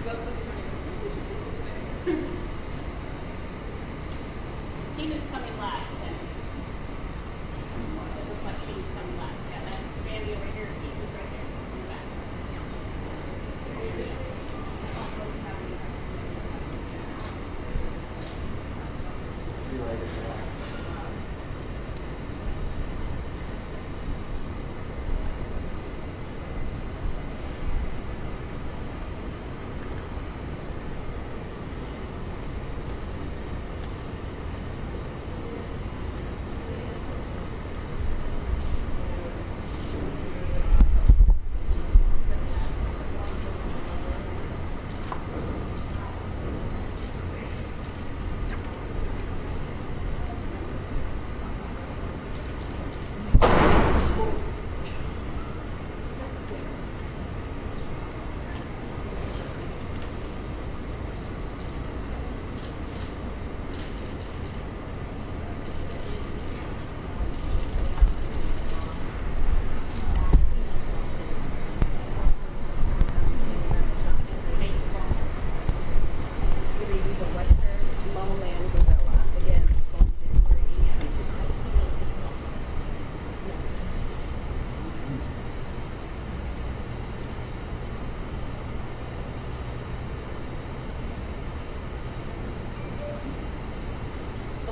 Tina's coming last. It looks like she's coming last. Yeah, that's Randy over here. Tina's right there in the back.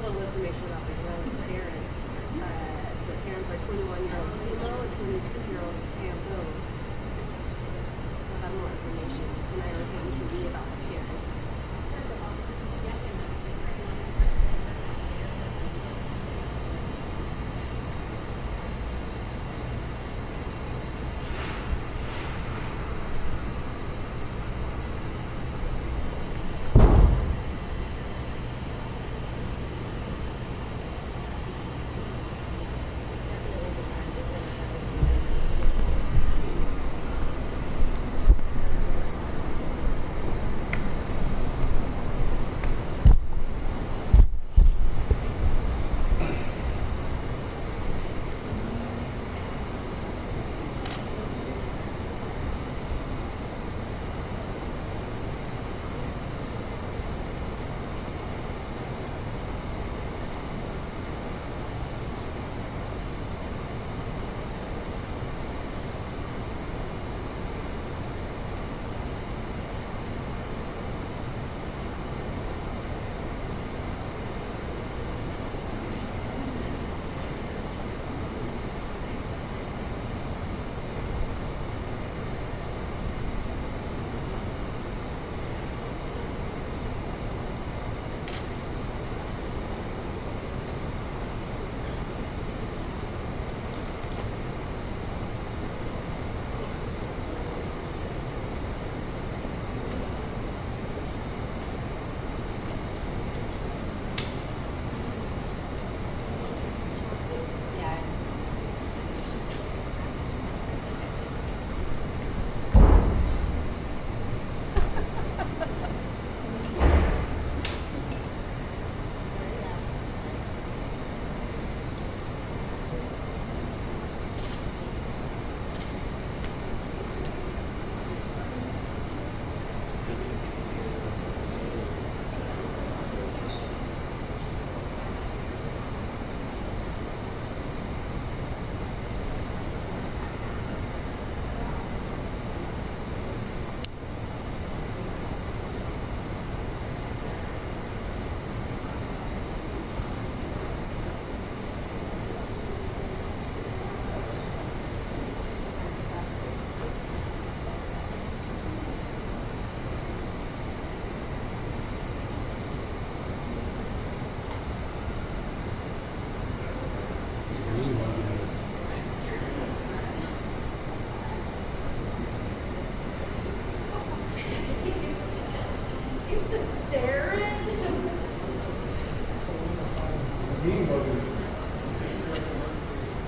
Information about the girl's parents. The parents are 21-year-old Timo and 22-year-old Tambo. We'll have more information tonight on KMTV about the parents.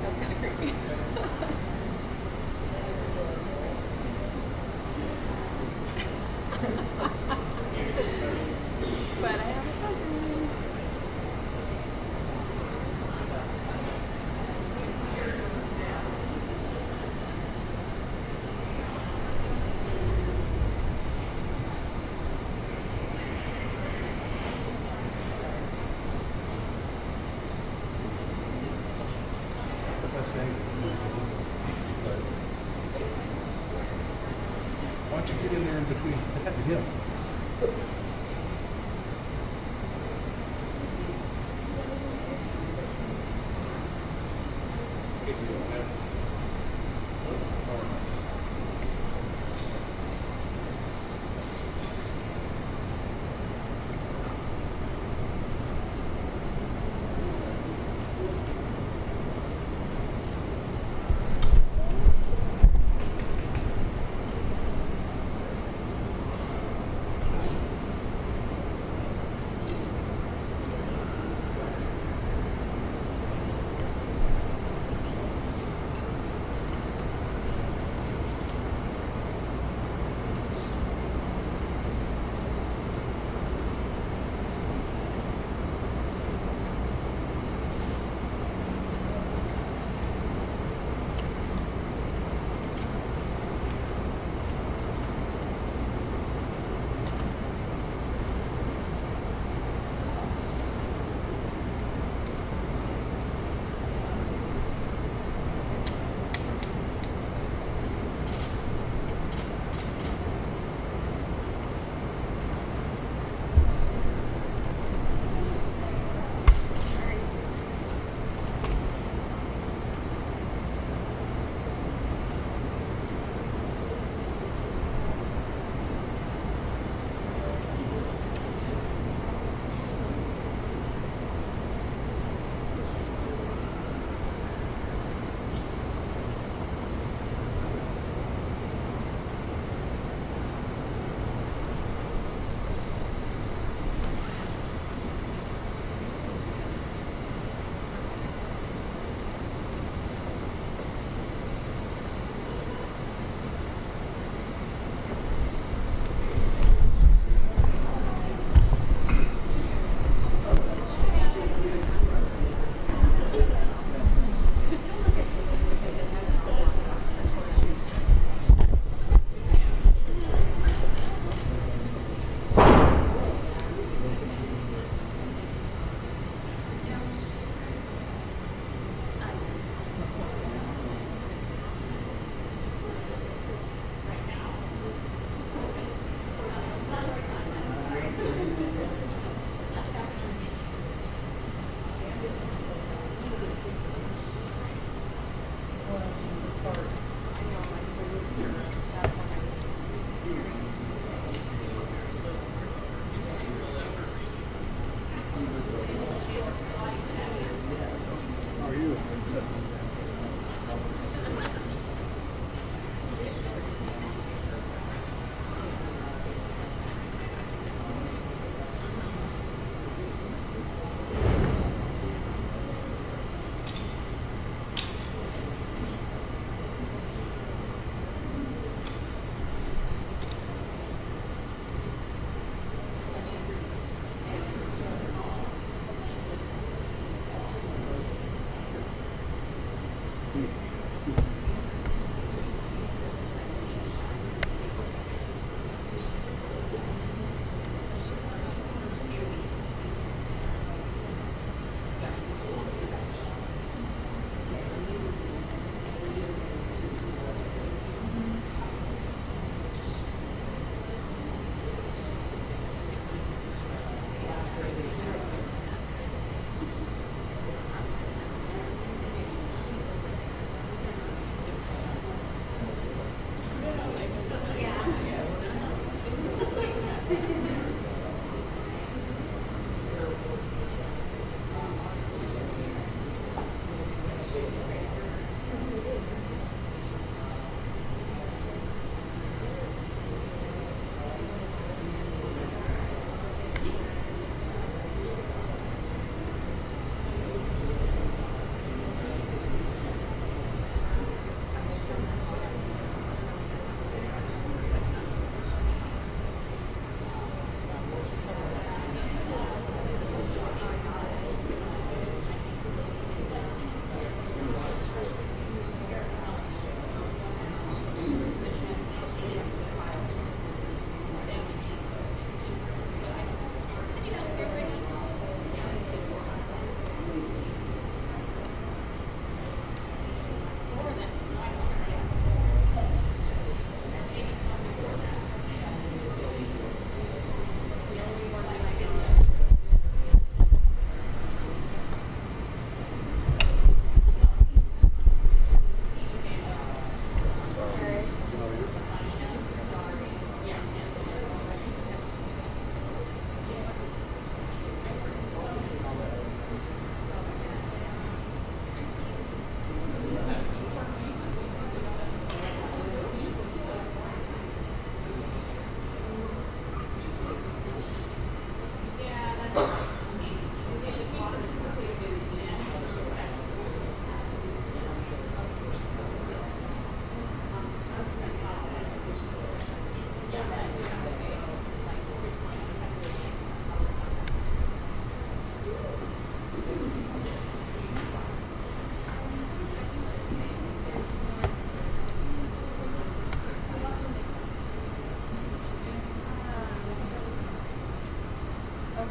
That's kind of creepy. But I have a present. we had to him.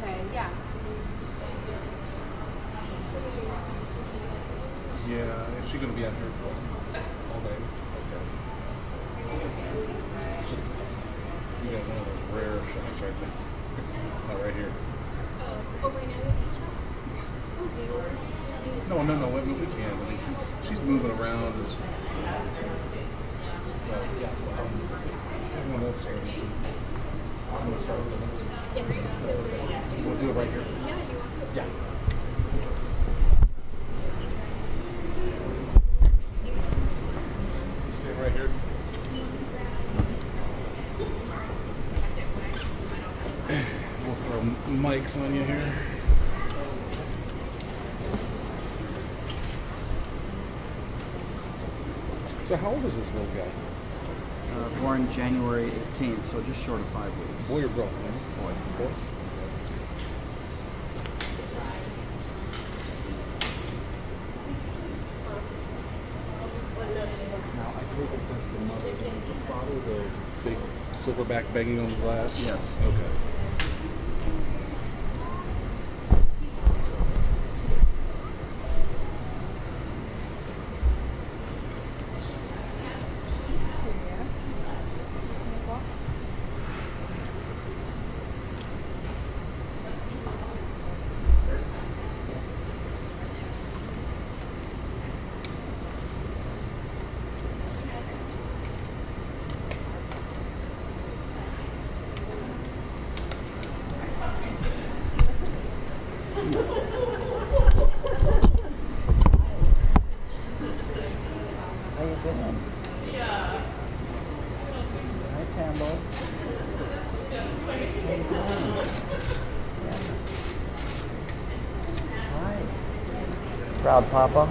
Okay, yeah. Yeah, is she going to be out here all day? Okay. It's just, you got one of those rare shots right there. Right here. Oh, right now the beach shop? Okay, well, No, we can. I mean, she's moving around. So, yeah. Everyone else here. I'm going to start with this. yes. We'll do it right here. Yeah, do you want to? Yeah. Stay right here. We'll throw mics on you here. So how old is this little guy? Born January 18th, so just short of 5 weeks. Boy or girl? Boy. Boy. Now I take it that's the mother. Is the father the big silverback banging on the glass? Yes. Okay. How you doing? Yeah. Hi, Tambo. How you doing? Hi. Proud Papa.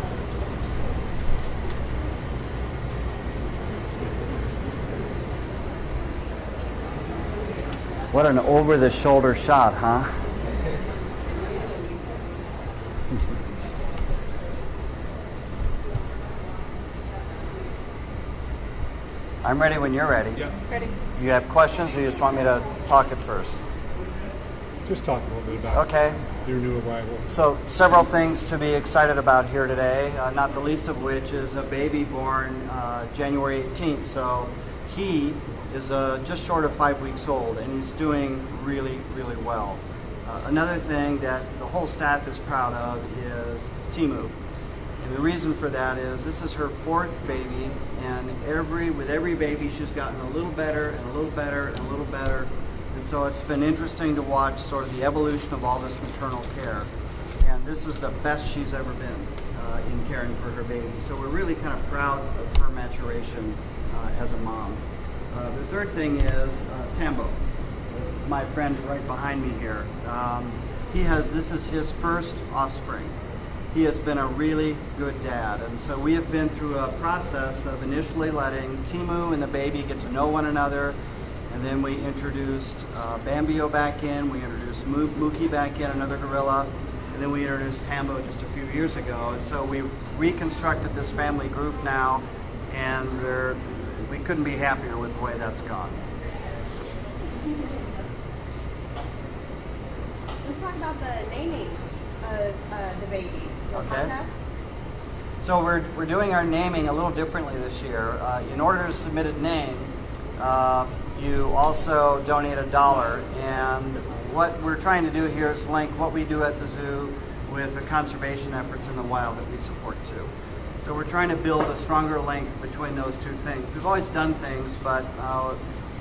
What an over-the-shoulder shot, huh? I'm ready when you're ready. Yeah. Ready? You have questions or you just want me to talk it first? Just talk a little bit about Okay. your new arrival. So several things to be excited about here today, not the least of which is a baby born January 18th. So he is just short of 5 weeks old and he's doing really, really well. Another thing that the whole staff is proud of is Timu. And the reason for that is this is her 4th baby, and with every baby she's gotten a little better and a little better and a little better. And so it's been interesting to watch sort of the evolution of all this maternal care. And this is the best she's ever been in caring for her baby. So we're really kind of proud of her maturation as a mom. The third thing is Tambo, my friend right behind me here. This is his first offspring. He has been a really good dad, and so we have been through a process of initially letting Timu and the baby get to know one another, and then we introduced Bambio back in, we introduced Mookie back in, another gorilla, and then we introduced Tambo just a few years ago, and so we reconstructed this family group now, and we couldn't be happier with the way that's gone. Let's talk about the naming of the baby. Your Okay. podcast? So we're doing our naming a little differently this year. In order to submit a name, you also donate $1. And what we're trying to do here is link what we do at the zoo with the conservation efforts in the wild that we support too. So we're trying to build a stronger link between those two things. We've always done things, but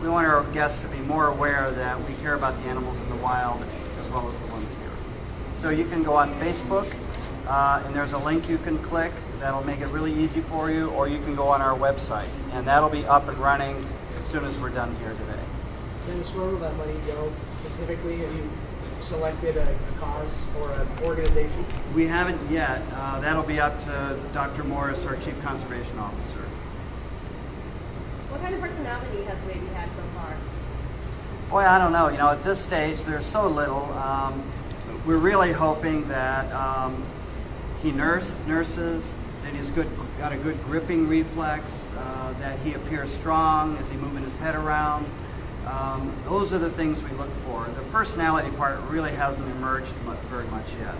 we want our guests to be more aware that we care about the animals in the wild as well as the ones here. So you can go on Facebook, and there's a link you can click that'll make it really easy for you, or you can go on our website, and that'll be up and running as soon as we're done here today. Dennis, where will that money go specifically? Have you selected a cause or an organization? We haven't yet. That'll be up to Dr. Morris, our Chief Conservation Officer. What kind of personality has the baby had so far? Boy, I don't know. At this stage, there's so little. We're really hoping that he nurses, that he's got a good gripping reflex, that he appears strong as he's moving his head around. Those are the things we look for. The personality part really hasn't emerged very much yet.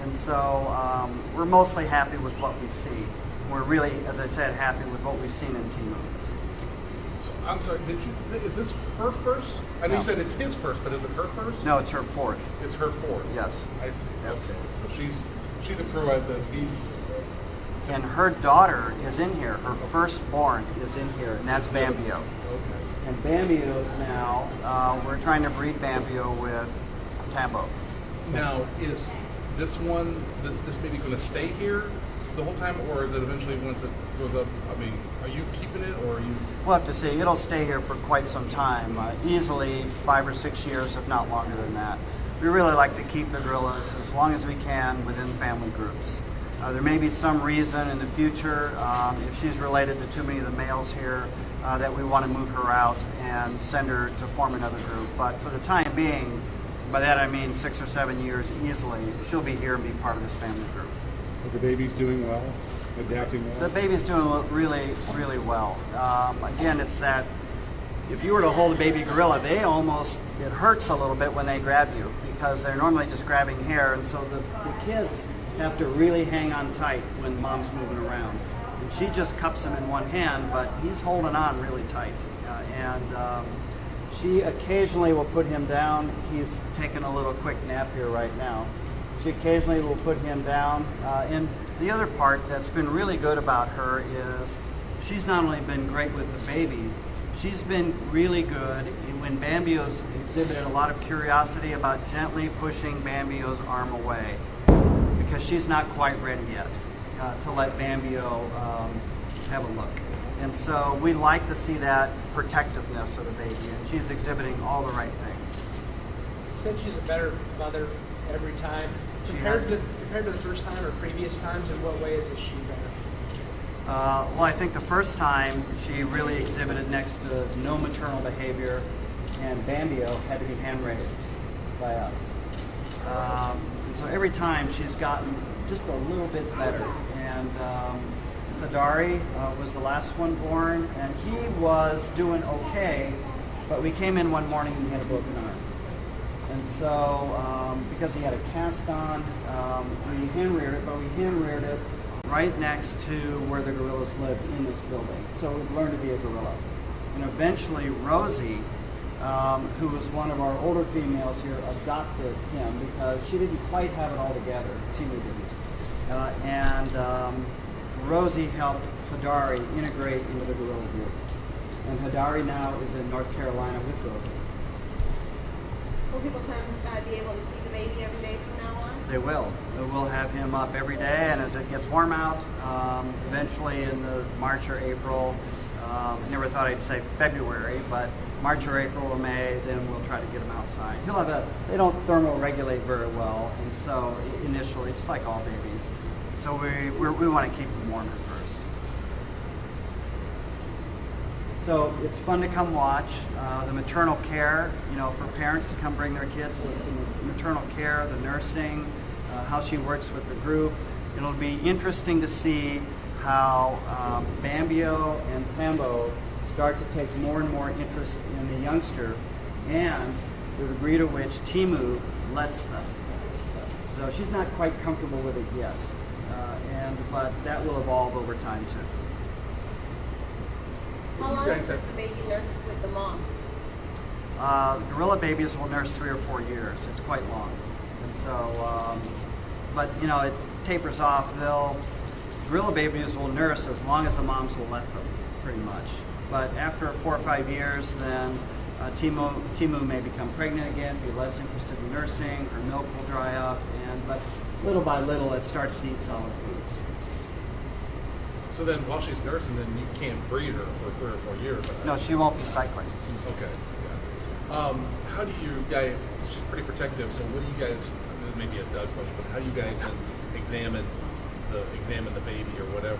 And so we're mostly happy with what we see. We're really, as I said, happy with what we've seen in Timu. So, I'm sorry, is this her first? I know No. you said it's his first, but is it her first? No, it's her fourth. It's her fourth. Yes. I see. Yes. Okay. So she's a pro at this. And her daughter is in here. Her firstborn is in here, and that's Bambio. Okay. And Bambio's now, we're trying to breed Bambio with Tambo. Now, is this baby going to stay here the whole time, or is it eventually once it goes up? I mean, are you keeping it, or are you? We'll have to see. It'll stay here for quite some time, easily 5 or 6 years, if not longer than that. We really like to keep the gorillas as long as we can within family groups. There may be some reason in the future, if she's related to too many of the males here, that we want to move her out and send her to form another group. But for the time being, by that I mean 6 or 7 years easily, she'll be here and be part of this family group. Are the babies doing well? Adapting well? The baby's doing really, really well. Again, it's that if you were to hold a baby gorilla, it hurts a little bit when they grab you because they're normally just grabbing hair, and so the kids have to really hang on tight when mom's moving around. And she just cups him in one hand, but he's holding on really tight. She occasionally will put him down. He's taking a little quick nap here right now. She occasionally will put him down. And the other part that's been really good about her is she's not only been great with the baby, she's been really good when Bambio's exhibited a lot of curiosity about gently pushing Bambio's arm away because she's not quite ready yet to let Bambio have a look. And so we like to see that protectiveness of the baby, and she's exhibiting all the right things. You said she's a better mother every time. Compared to the first time or previous times, in what ways is she better? Well, I think the first time she really exhibited next to no maternal behavior, and Bambio had to be hand raised by us. And so every time she's gotten just a little bit better. And Hadari was the last one born, and he was doing okay, but we came in one morning and he had a broken arm. And so, because he had a cast on, we hand reared it, but we hand reared it right next to where the gorillas lived in this building. So we'd learned to be a gorilla. And eventually Rosie, who was one of our older females here, adopted him because she didn't quite have it all together. Timu didn't. And Rosie helped Hadari integrate into the gorilla group. And Hadari now is in North Carolina with Rosie. Will people come be able to see the baby every day from now on? They will. We'll have him up every day, and as it gets warm out, eventually in the March or April, I never thought I'd say February, but March or April or May, then we'll try to get him outside. They don't thermoregulate very well, and so initially, just like all babies, so we want to keep them warm at first. So it's fun to come watch. The maternal care, for parents to come bring their kids, the maternal care, the nursing, how she works with the group. It'll be interesting to see how Bambio and Tambo start to take more and more interest in the youngster and the degree to which Timu lets them. So she's not quite comfortable with it yet, but that will evolve over time too. How long guys does have- the baby nurse with the mom? Gorilla babies will nurse 3 or 4 years. It's quite long. And so, but it tapers off. Gorilla babies will nurse as long as the moms will let them, pretty much. But after 4 or 5 years, then Timu may become pregnant again, be less interested in nursing, her milk will dry up, but little by little it starts to eat solid foods. So then, while she's nursing, then you can't breed her for 3 or 4 years. No, she won't be cycling. Okay. Yeah. How do you guys? She's pretty protective. So what do you guys? This may be a Doug question, but how do you guys then examine the baby or whatever?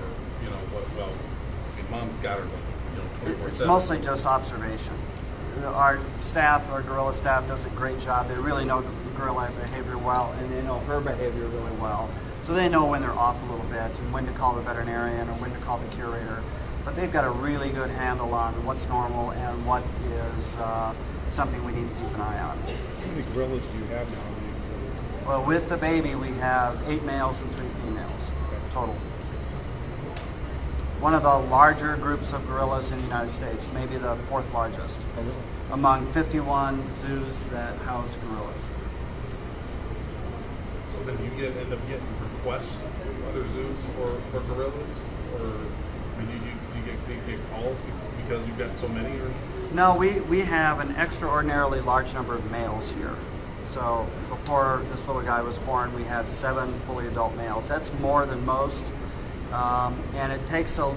Mom's got her. 24/7. It's mostly just observation. Our gorilla staff, does a great job. They really know gorilla behavior well, and they know her behavior really well. So they know when they're off a little bit and when to call the veterinarian or when to call the curator. but they've got a really good handle on what's normal and what is something we need to keep an eye on. How many gorillas do you have now? Well, with the baby, we have 8 males and 3 females total. One of the larger groups of gorillas in the United States, maybe the 4th largest, Oh, really? among 51 zoos that house gorillas. So then you end up getting requests from other zoos for gorillas, or I mean, you get big calls because you've got so many, or? No, we have an extraordinarily large number of males here. So before this little guy was born, we had 7 fully adult males. That's more than most. And it takes a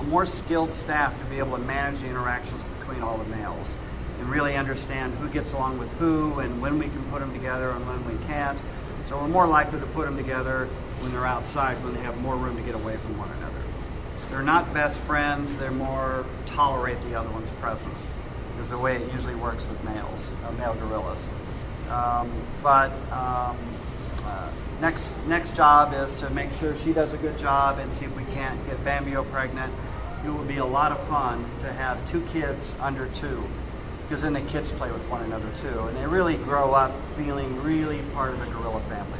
more skilled staff to be able to manage the interactions between all the males and really understand who gets along with who and when we can put them together and when we can't. So we're more likely to put them together when they're outside, when they have more room to get away from one another. They're not best friends, they're more tolerate the other one's presence, is the way it usually works with males, male gorillas. Next job is to make sure she does a good job and see if we can't get Bambio pregnant. It will be a lot of fun to have 2 kids under 2, because then the kids play with one another too, and they really grow up feeling really part of the gorilla family.